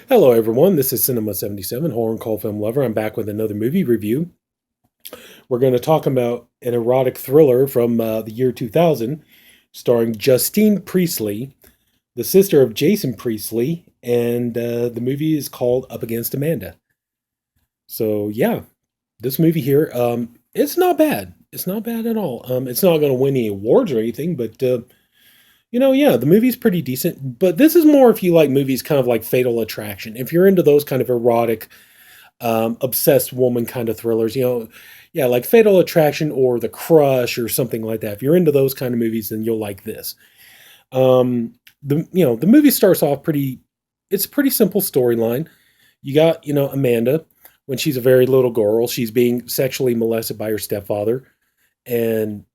Hello, everyone. This is Sinema77, horror and cult film lover. I'm back with another movie review. We're going to talk about an erotic thriller from the year 2000, starring Justine Priestley, the sister of Jason Priestley, and the movie is called Up Against Amanda. So, yeah, this movie here, it's not bad. It's not bad at all. It's not going to win any awards or anything, but yeah, the movie's pretty decent. But this is more if you like movies kind of like Fatal Attraction. If you're into those kind of erotic obsessed woman kind of thrillers, yeah, like Fatal Attraction or The Crush or something like that. If you're into those kind of movies, then you'll like this. The movie starts off pretty. It's a pretty simple storyline. You got Amanda when she's a very little girl. She's being sexually molested by her stepfather, and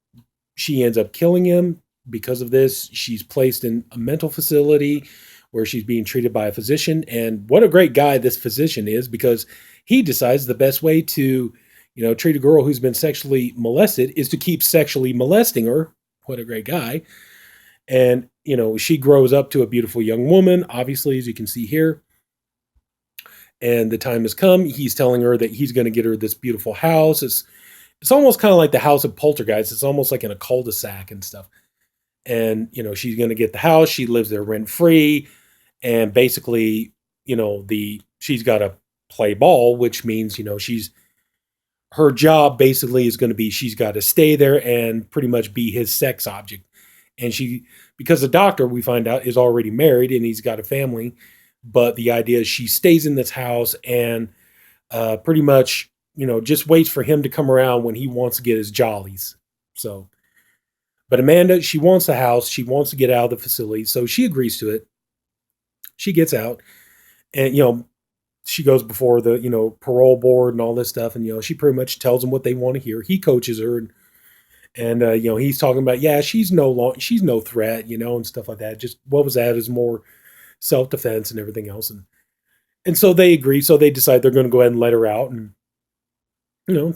she ends up killing him. Because of this, she's placed in a mental facility where she's being treated by a physician. And what a great guy this physician is, because he decides the best way to, treat a girl who's been sexually molested is to keep sexually molesting her. What a great guy. And, she grows up to a beautiful young woman, obviously, as you can see here. And the time has come. He's telling her that he's going to get her this beautiful house. It's almost kind of like the house of Poltergeist. It's almost like in a cul-de-sac and stuff. And she's going to get the house. She lives there rent free, and basically she's got to play ball, which means her job basically is going to be, she's got to stay there and pretty much be his sex object. And because the doctor, we find out, is already married and he's got a family, but the idea is she stays in this house and pretty much just waits for him to come around when he wants to get his jollies. But Amanda, she wants the house. She wants to get out of the facility. So she agrees to it. She gets out and, she goes before the, parole board and all this stuff. And, she pretty much tells them what they want to hear. He coaches her and he's talking about, yeah, she's no threat, and stuff like that. Just what was that is more self-defense and everything else. And so they agree. So they decide they're going to go ahead and let her out. And,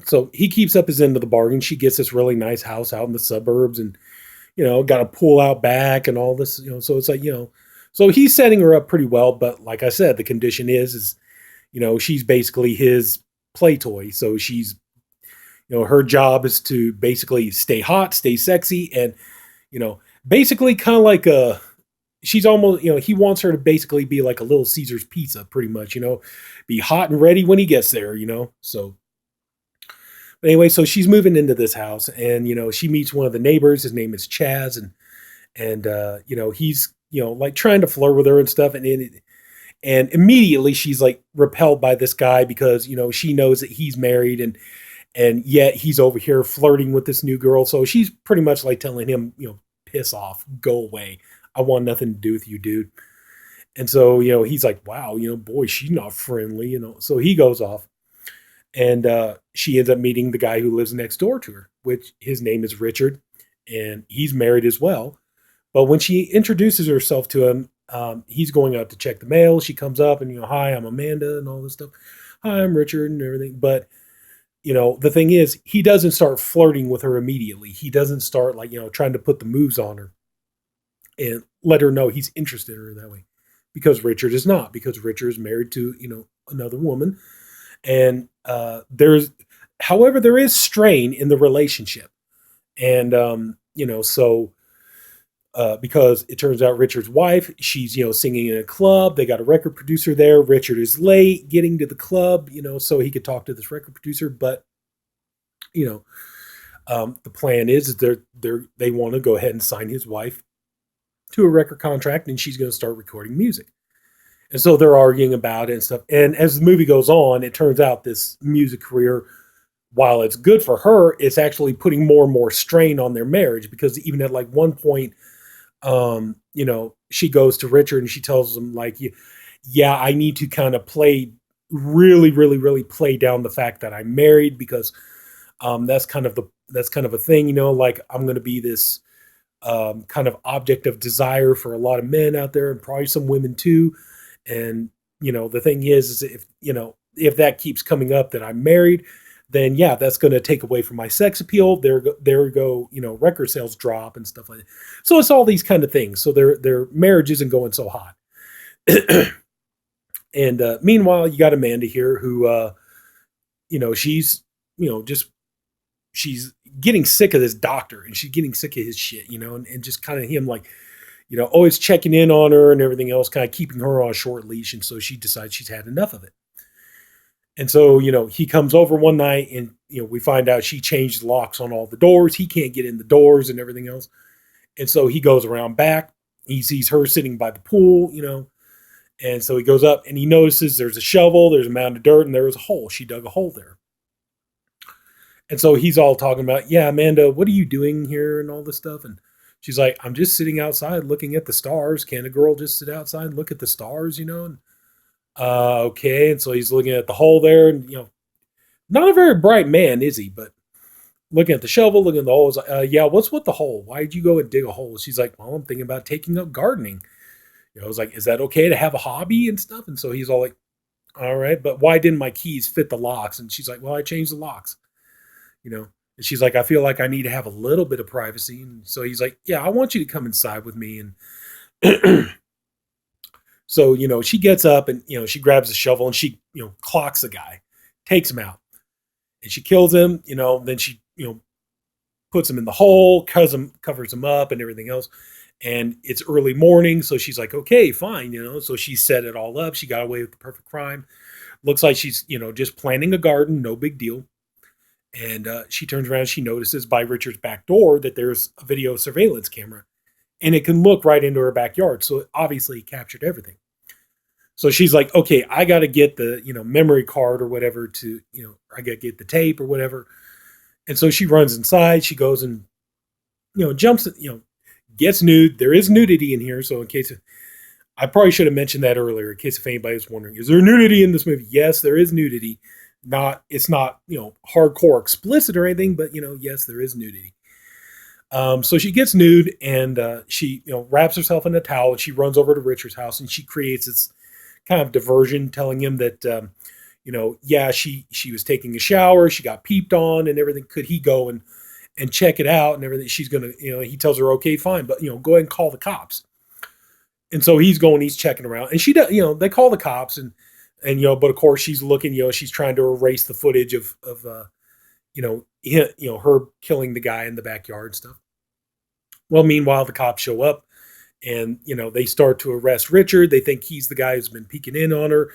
so he keeps up his end of the bargain. She gets this really nice house out in the suburbs and, got a pool out back and all this, so it's like, so he's setting her up pretty well. But like I said, the condition is, she's basically his play toy. So she's, her job is to basically stay hot, stay sexy. And, basically kind of like she's almost, he wants her to basically be like a Little Caesar's pizza, pretty much, be hot and ready when he gets there, so. But anyway, so she's moving into this house and, she meets one of the neighbors. His name is Chaz. And he's, like trying to flirt with her and stuff. And immediately she's like repelled by this guy because, she knows that he's married and yet he's over here flirting with this new girl. So she's pretty much like telling him, piss off, go away. I want nothing to do with you, dude. And so, he's like, wow, boy, she's not friendly, so he goes off. And she ends up meeting the guy who lives next door to her, which his name is Richard, and he's married as well. But when she introduces herself to him, he's going out to check the mail. She comes up and, hi, I'm Amanda and all this stuff. Hi, I'm Richard and everything. But, the thing is, he doesn't start flirting with her immediately. He doesn't start like, trying to put the moves on her and let her know he's interested in her that way. Because Richard is not, because Richard is married to, another woman. And however, there is strain in the relationship. And, because it turns out Richard's wife, she's, singing in a club. They got a record producer there. Richard is late getting to the club, so he could talk to this record producer. But, the plan is they want to go ahead and sign his wife to a record contract and she's going to start recording music. And so they're arguing about it and stuff. And as the movie goes on, it turns out this music career, while it's good for her, it's actually putting more and more strain on their marriage, because even at like one point, she goes to Richard and she tells him like, yeah, I need to kind of really, really, really play down the fact that I'm married, because that's kind of a thing, like I'm going to be this kind of object of desire for a lot of men out there and probably some women too. And, the thing is if that keeps coming up that I'm married, then yeah, that's going to take away from my sex appeal. There go, record sales drop and stuff like that. So it's all these kind of things. So their marriage isn't going so hot. And meanwhile, you got Amanda here who, she's, just she's getting sick of this doctor and she's getting sick of his shit, and just kind of him like, always checking in on her and everything else, kind of keeping her on a short leash. And so she decides she's had enough of it. And so, he comes over one night and, we find out she changed locks on all the doors. He can't get in the doors and everything else. And so he goes around back. He sees her sitting by the pool, and so he goes up and he notices there's a shovel, there's a mound of dirt, and there was a hole. She dug a hole there. And so he's all talking about, yeah, Amanda, what are you doing here and all this stuff? And she's like, I'm just sitting outside looking at the stars. Can a girl just sit outside and look at the stars, And, okay. And so he's looking at the hole there and, not a very bright man, is he? But looking at the shovel, looking at the hole, yeah, what's with the hole? Why did you go and dig a hole? She's like, well, I'm thinking about taking up gardening. I was like, is that okay to have a hobby and stuff? And so he's all like, all right, but why didn't my keys fit the locks? And she's like, well, I changed the locks, And she's like, I feel like I need to have a little bit of privacy. And so he's like, yeah, I want you to come inside with me. And so, she gets up and, she grabs the shovel and she, clocks the guy, takes him out. And she kills him, then she, puts him in the hole, covers him up and everything else. And it's early morning. So she's like, okay, fine. So she set it all up. She got away with the perfect crime. Looks like she's, just planting a garden. No big deal. And she turns around. She notices by Richard's back door that there's a video surveillance camera and it can look right into her backyard. So it obviously captured everything. So she's like, okay, I got to get the, memory card or whatever to, I got to get the tape or whatever. And so she runs inside. She goes and, jumps, gets nude. There is nudity in here. So in case I probably should have mentioned that earlier, in case if anybody was wondering, is there nudity in this movie? Yes, there is nudity. It's not, hardcore explicit or anything, but, yes, there is nudity. So she gets nude and she, wraps herself in a towel and she runs over to Richard's house and she creates this kind of diversion, telling him that, yeah, she was taking a shower, she got peeped on and everything. Could he go and check it out and everything? She's going to, he tells her, okay, fine, but, go ahead and call the cops. And so he's checking around and she does, they call the cops and, but of course she's looking, she's trying to erase the footage of her killing the guy in the backyard and stuff. Well, meanwhile, the cops show up and, they start to arrest Richard. They think he's the guy who's been peeking in on her.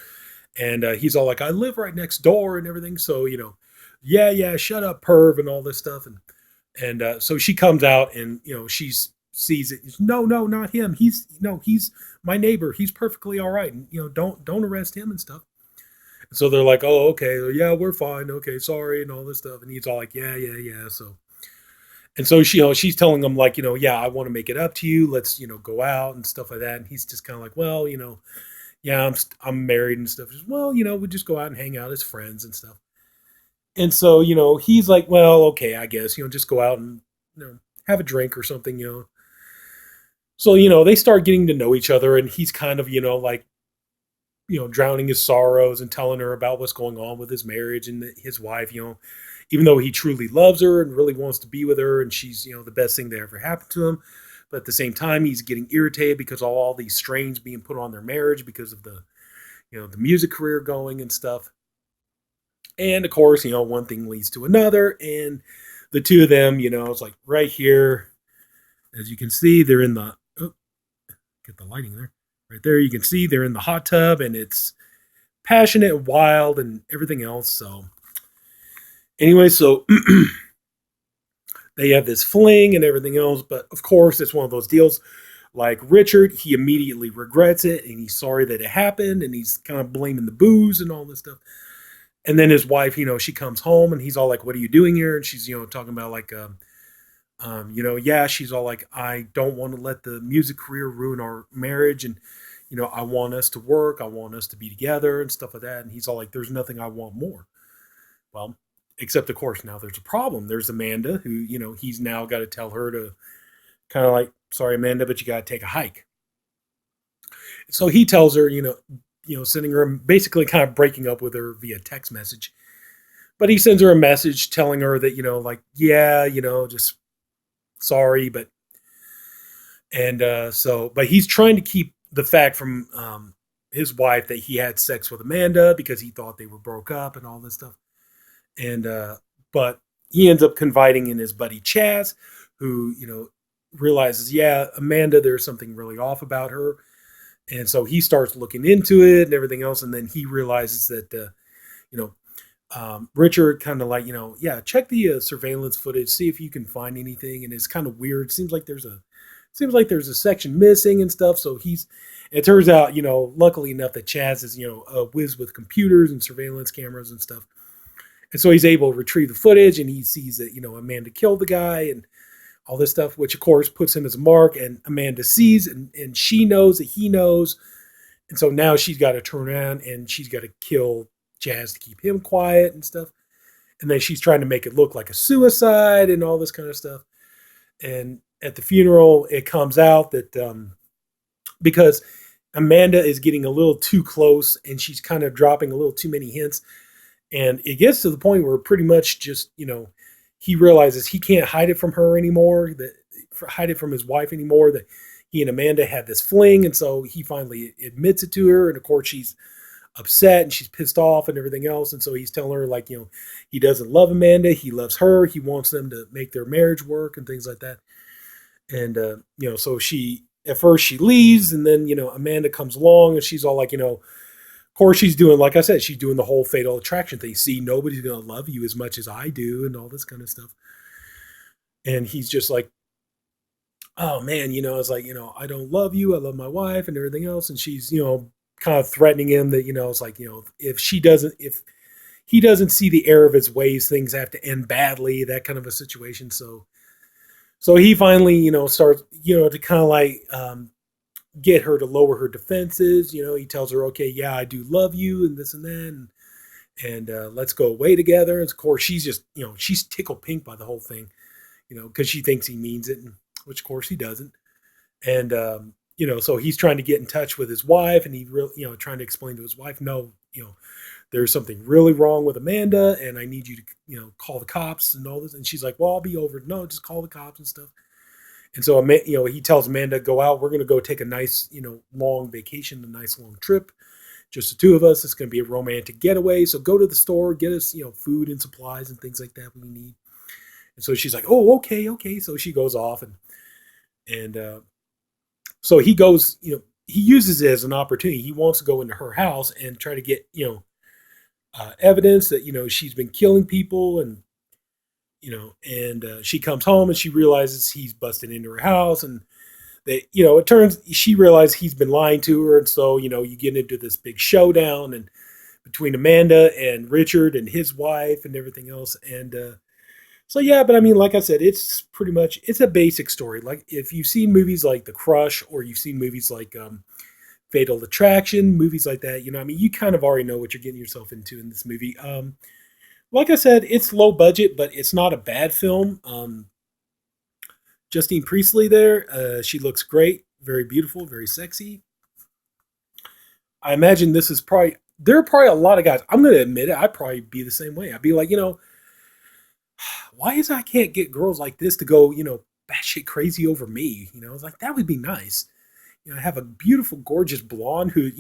And he's all like, I live right next door and everything. So, yeah, shut up, perv, and all this stuff. And so she comes out and, she sees it. No, not him. He's my neighbor. He's perfectly all right. And, don't arrest him and stuff. And so they're like, oh, okay. Yeah, we're fine. Okay, sorry. And all this stuff. And he's all like, yeah. So, and so she, she's telling him like, yeah, I want to make it up to you. Let's, go out and stuff like that. And he's just kind of like, well, yeah, I'm married and stuff. Just, well, we just go out and hang out as friends and stuff. And so, he's like, well, okay, I guess, just go out and, have a drink or something. So, they start getting to know each other and he's kind of, like, drowning his sorrows and telling her about what's going on with his marriage and his wife, even though he truly loves her and really wants to be with her and she's, the best thing that ever happened to him. But at the same time, he's getting irritated because of all these strains being put on their marriage because of the, the music career going and stuff. And of course, one thing leads to another. And the two of them, it's like right here, as you can see, they're in the, get the lighting there. Right there, you can see they're in the hot tub and it's passionate and wild and everything else. So anyway, so they have this fling and everything else, but of course it's one of those deals like Richard, he immediately regrets it and he's sorry that it happened and he's kind of blaming the booze and all this stuff. And then his wife, she comes home and he's all like, what are you doing here? And she's, talking about like, yeah, she's all like, I don't want to let the music career ruin our marriage. And, I want us to work. I want us to be together and stuff like that. And he's all like, there's nothing I want more. Well, except of course, now there's a problem. There's Amanda who, he's now got to tell her to kind of like, sorry, Amanda, but you got to take a hike. So he tells her, sending her basically kind of breaking up with her via text message, but he sends her a message telling her that, like, yeah, just sorry, but, and, but he's trying to keep the fact from, his wife that he had sex with Amanda because he thought they were broke up and all this stuff. And but he ends up confiding in his buddy Chaz, who realizes, yeah, Amanda, there's something really off about her, and so he starts looking into it and everything else, and then he realizes that you know Richard kind of like, yeah, check the surveillance footage, see if you can find anything, and it's kind of weird. Seems like there's a section missing and stuff. So it turns out, luckily enough that Chaz is, a whiz with computers and surveillance cameras and stuff. And so he's able to retrieve the footage, and he sees that, Amanda killed the guy and all this stuff, which of course puts him as a mark. And Amanda sees, and she knows that he knows. And so now she's got to turn around and she's got to kill Chaz to keep him quiet and stuff. And then she's trying to make it look like a suicide and all this kind of stuff. And at the funeral, it comes out that because Amanda is getting a little too close and she's kind of dropping a little too many hints. And it gets to the point where pretty much just, he realizes he can't hide it from her anymore, hide it from his wife anymore, that he and Amanda had this fling. And so he finally admits it to her. And of course, she's upset and she's pissed off and everything else. And so he's telling her, like, he doesn't love Amanda. He loves her. He wants them to make their marriage work and things like that. And, so at first she leaves, and then, Amanda comes along and she's all like, of course she's doing, like I said, she's doing the whole fatal attraction thing. See, nobody's going to love you as much as I do and all this kind of stuff. And he's just like, oh man, it's like, I don't love you. I love my wife and everything else. And she's, kind of threatening him that, it's like, if he doesn't see the error of his ways, things have to end badly, that kind of a situation. So he finally, starts, to kind of like get her to lower her defenses. He tells her, okay, yeah, I do love you and this and that. And let's go away together. And of course, she's just, she's tickled pink by the whole thing, because she thinks he means it, which of course he doesn't. And, so he's trying to get in touch with his wife, and he really, trying to explain to his wife, no, there's something really wrong with Amanda, and I need you to, call the cops and all this. And she's like, well, I'll be over. No, just call the cops and stuff. And so, he tells Amanda, go out. We're going to go take a nice, long vacation, a nice long trip. Just the two of us. It's going to be a romantic getaway. So go to the store, get us, food and supplies and things like that we need. And so she's like, oh, okay, okay. So she goes off, and so he goes, he uses it as an opportunity. He wants to go into her house and try to get, evidence that, she's been killing people, and, she comes home and she realizes he's busted into her house, and that, she realizes he's been lying to her. And so, you get into this big showdown and between Amanda and Richard and his wife and everything else. And, so yeah, but I mean, like I said, it's a basic story. Like if you've seen movies like The Crush, or you've seen movies like Fatal Attraction, movies like that, you kind of already know what you're getting yourself into in this movie. Like I said, it's low budget, but it's not a bad film. Justine Priestley there, she looks great, very beautiful, very sexy. I imagine there are probably a lot of guys, I'm going to admit it, I'd probably be the same way. I'd be like, why is I can't get girls like this to go, batshit crazy over me? It's like, that would be nice. Have a beautiful, gorgeous blonde who,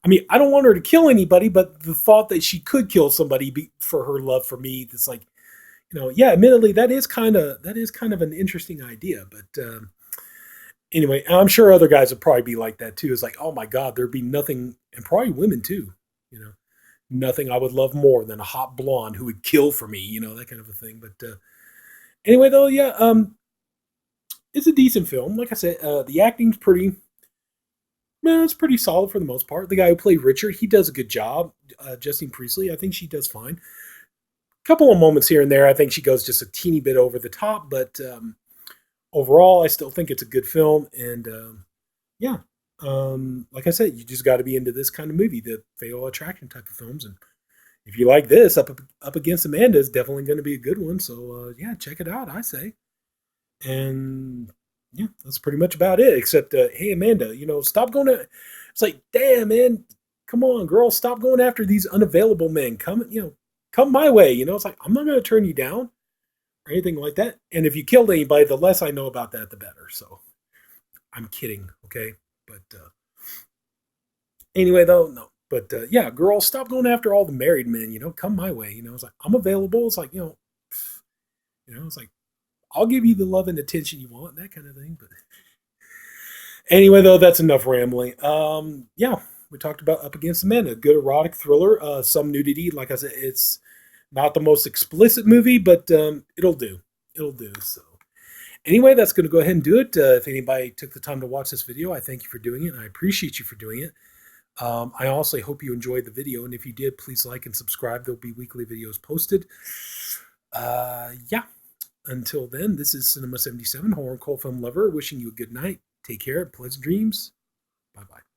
I don't want her to kill anybody, but the thought that she could kill somebody for her love for me, that's like, yeah, admittedly, that is kind of an interesting idea. But anyway, I'm sure other guys would probably be like that too. It's like, oh my God, there'd be nothing, and probably women too, nothing I would love more than a hot blonde who would kill for me, that kind of a thing. But anyway, though, yeah, it's a decent film. Like I said, the acting's it's pretty solid for the most part. The guy who played Richard, he does a good job. Justine Priestley, I think she does fine. A couple of moments here and there, I think she goes just a teeny bit over the top, but overall, I still think it's a good film. And yeah, like I said, you just got to be into this kind of movie, the Fatal Attraction type of films. And if you like this, up against Amanda is definitely going to be a good one. So yeah, check it out, I say. And yeah, that's pretty much about it. Except, hey Amanda, stop going to. It's like, damn man, come on, girl, stop going after these unavailable men. Come my way. It's like, I'm not going to turn you down or anything like that. And if you killed anybody, the less I know about that, the better. So I'm kidding, okay? But Anyway, though, no. But yeah, girls, stop going after all the married men. Come my way. It's like I'm available. It's like it's like I'll give you the love and attention you want, that kind of thing. But anyway, though, that's enough rambling. Yeah, we talked about Up Against the Men, a good erotic thriller. Some nudity. Like I said, it's not the most explicit movie, but it'll do. It'll do. So anyway, that's going to go ahead and do it. If anybody took the time to watch this video, I thank you for doing it. And I appreciate you for doing it. I also hope you enjoyed the video. And if you did, please like and subscribe. There'll be weekly videos posted. Yeah. Until then, this is Sinema77, horror and cult film lover, wishing you a good night. Take care. Pleasant dreams. Bye-bye.